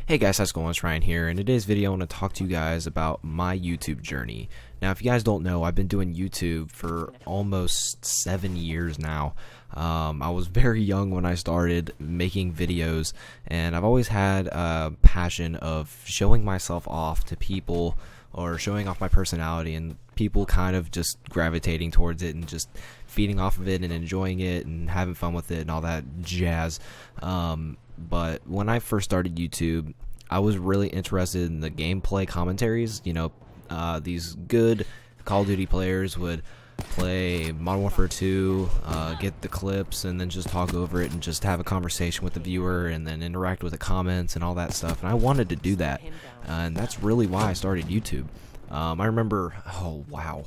Hey guys, how's it going? It's Ryan here. In today's video, I want to talk to you guys about my YouTube journey. Now, if you guys don't know, I've been doing YouTube for almost 7 years now. I was very young when I started making videos, and I've always had a passion of showing myself off to people or showing off my personality, and people kind of just gravitating towards it and just feeding off of it and enjoying it and having fun with it and all that jazz. But when I first started YouTube, I was really interested in the gameplay commentaries. These good Call of Duty players would play Modern Warfare 2, get the clips, and then just talk over it and just have a conversation with the viewer and then interact with the comments and all that stuff. And I wanted to do that, and that's really why I started YouTube. I remember, oh wow,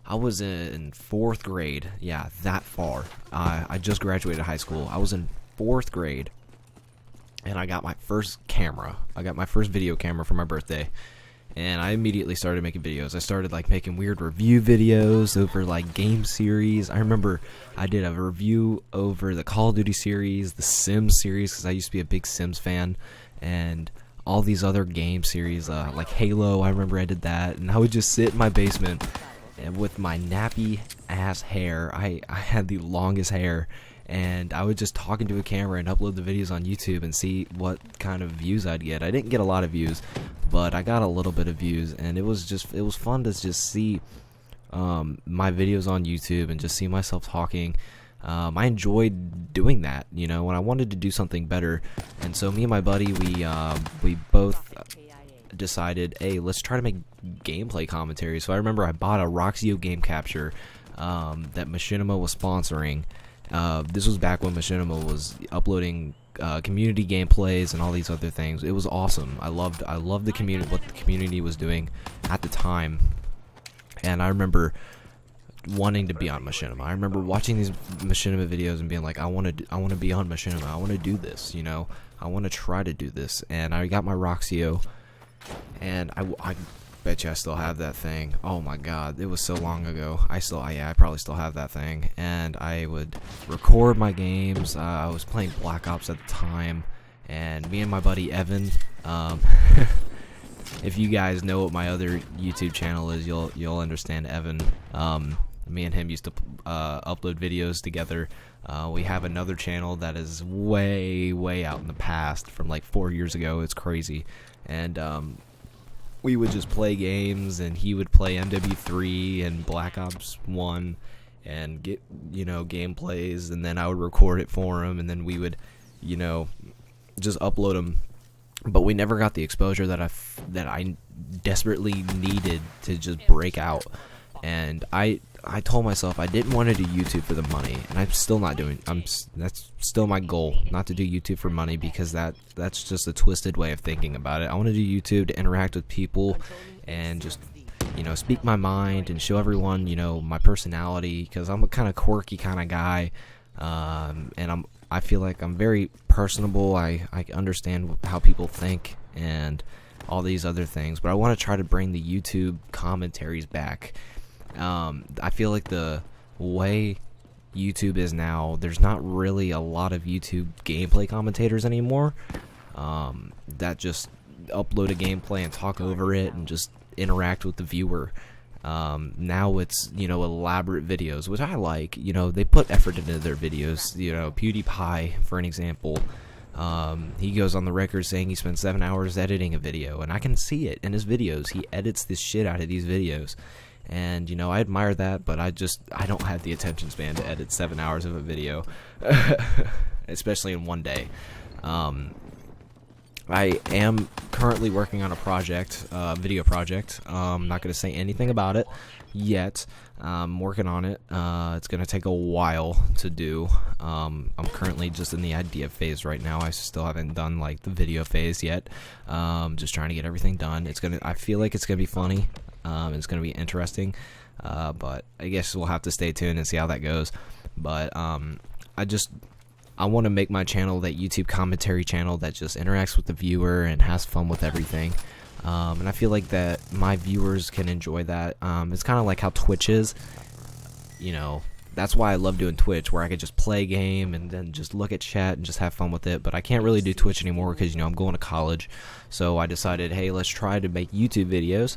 I was in 4th grade. Yeah, that far. I just graduated high school. I was in 4th grade, and I got my first camera. I got my first video camera for my birthday, and I immediately started making videos. I started making weird review videos over game series. I remember I did a review over the Call of Duty series, the Sims series, because I used to be a big Sims fan, and all these other game series like Halo. I remember I did that, and I would just sit in my basement and with my nappy ass hair. I had the longest hair, and I would just talk into a camera and upload the videos on YouTube and see what kind of views I'd get. I didn't get a lot of views, but I got a little bit of views, and it was fun to just see my videos on YouTube and just see myself talking. I enjoyed doing that, when I wanted to do something better. And so me and my buddy, we both decided, hey, let's try to make gameplay commentary. So I remember I bought a Roxio game capture that Machinima was sponsoring. This was back when Machinima was uploading community gameplays and all these other things. It was awesome. I loved the community, what the community was doing at the time. And I remember wanting to be on Machinima. I remember watching these Machinima videos and being like, I want to be on Machinima. I want to do this. I want to try to do this. And I got my Roxio, and I bet you I still have that thing. Oh my god, it was so long ago. I probably still have that thing. And I would record my games. I was playing Black Ops at the time, and me and my buddy Evan, if you guys know what my other YouTube channel is, you'll understand Evan. Me and him used to upload videos together. We have another channel that is way out in the past, from 4 years ago. It's crazy. And we would just play games, and he would play MW3 and Black Ops 1 and get gameplays, and then I would record it for him, and then we would just upload them. But we never got the exposure that I desperately needed to just break out. And I told myself I didn't want to do YouTube for the money, and I'm still not doing. That's still my goal, not to do YouTube for money, because that's just a twisted way of thinking about it. I want to do YouTube to interact with people and just speak my mind and show everyone my personality, because I'm a kind of quirky kind of guy, and I feel like I'm very personable. I understand how people think and all these other things, but I want to try to bring the YouTube commentaries back. I feel like the way YouTube is now, there's not really a lot of YouTube gameplay commentators anymore that just upload a gameplay and talk over it and just interact with the viewer. Now it's elaborate videos, which I like. They put effort into their videos. PewDiePie, for an example, he goes on the record saying he spent 7 hours editing a video, and I can see it in his videos. He edits the shit out of these videos, and I admire that, but I don't have the attention span to edit 7 hours of a video, especially in one day. I am currently working on a project, video project. I'm not going to say anything about it yet. I'm working on it. It's going to take a while to do. I'm currently just in the idea phase right now. I still haven't done the video phase yet. Just trying to get everything done. I feel like it's going to be funny. It's going to be interesting. But I guess we'll have to stay tuned and see how that goes. But I want to make my channel that YouTube commentary channel that just interacts with the viewer and has fun with everything. And I feel like that my viewers can enjoy that. It's kind of like how Twitch is. that's why I love doing Twitch, where I could just play a game and then just look at chat and just have fun with it. But I can't really do Twitch anymore because, you know, I'm going to college. So I decided, hey, let's try to make YouTube videos.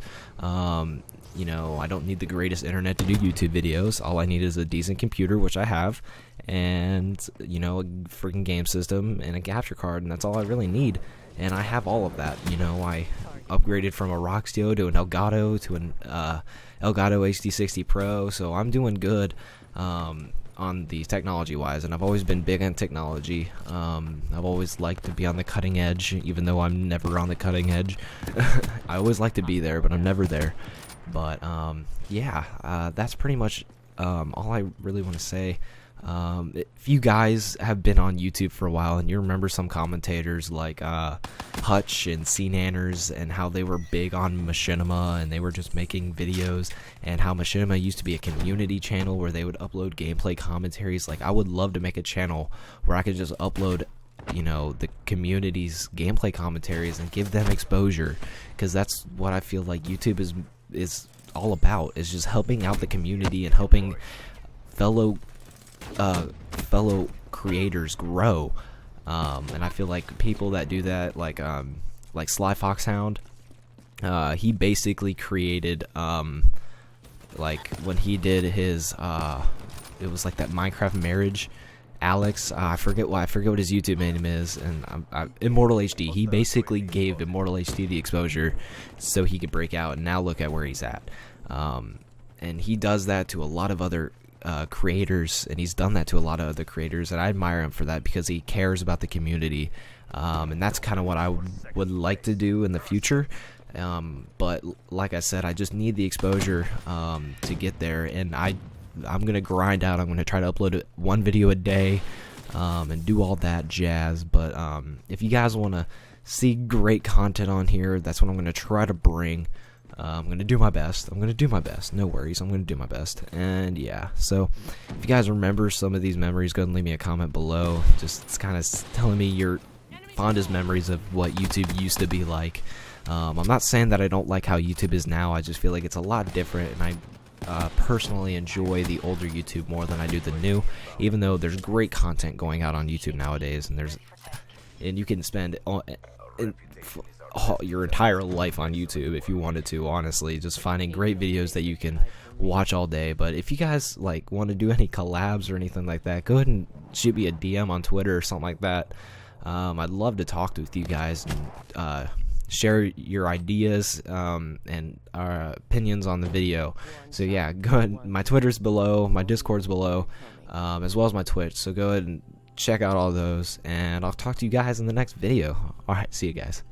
You know, I don't need the greatest internet to do YouTube videos. All I need is a decent computer, which I have, and, you know, a freaking game system and a capture card, and that's all I really need. And I have all of that. You know, I upgraded from a Roxio to an Elgato to an Elgato HD60 Pro, so I'm doing good on the technology wise, and I've always been big on technology. I've always liked to be on the cutting edge, even though I'm never on the cutting edge. I always like to be there, but I'm never there. But yeah, that's pretty much all I really want to say. If you guys have been on YouTube for a while and you remember some commentators like Hutch and CNanners and how they were big on Machinima and they were just making videos, and how Machinima used to be a community channel where they would upload gameplay commentaries, like I would love to make a channel where I could just upload, you know, the community's gameplay commentaries and give them exposure, because that's what I feel like YouTube is all about, is just helping out the community and helping fellow creators grow. And I feel like people that do that, like Sly Foxhound, he basically created like when he did his it was like that Minecraft marriage, Alex, I forget what his YouTube name is, and Immortal HD. He basically gave Immortal HD the exposure so he could break out, and now look at where he's at. And he does that to a lot of other creators, and he's done that to a lot of other creators, and I admire him for that because he cares about the community. And that's kind of what I would like to do in the future. But like I said, I just need the exposure to get there, and I'm gonna grind out. I'm gonna try to upload one video a day and do all that jazz. But if you guys want to see great content on here, that's what I'm gonna try to bring. I'm gonna do my best. No worries, I'm gonna do my best. And yeah, so if you guys remember some of these memories, go ahead and leave me a comment below. Just kind of telling me your fondest memories of what YouTube used to be like. I'm not saying that I don't like how YouTube is now. I just feel like it's a lot different, and I personally enjoy the older YouTube more than I do the new, even though there's great content going out on YouTube nowadays, and you can spend your entire life on YouTube if you wanted to, honestly, just finding great videos that you can watch all day. But if you guys like want to do any collabs or anything like that, go ahead and shoot me a DM on Twitter or something like that. I'd love to talk with you guys and share your ideas and our opinions on the video. So yeah, go ahead. My Twitter's below, my Discord's below, as well as my Twitch. So go ahead and check out all those, and I'll talk to you guys in the next video. Alright, see you guys.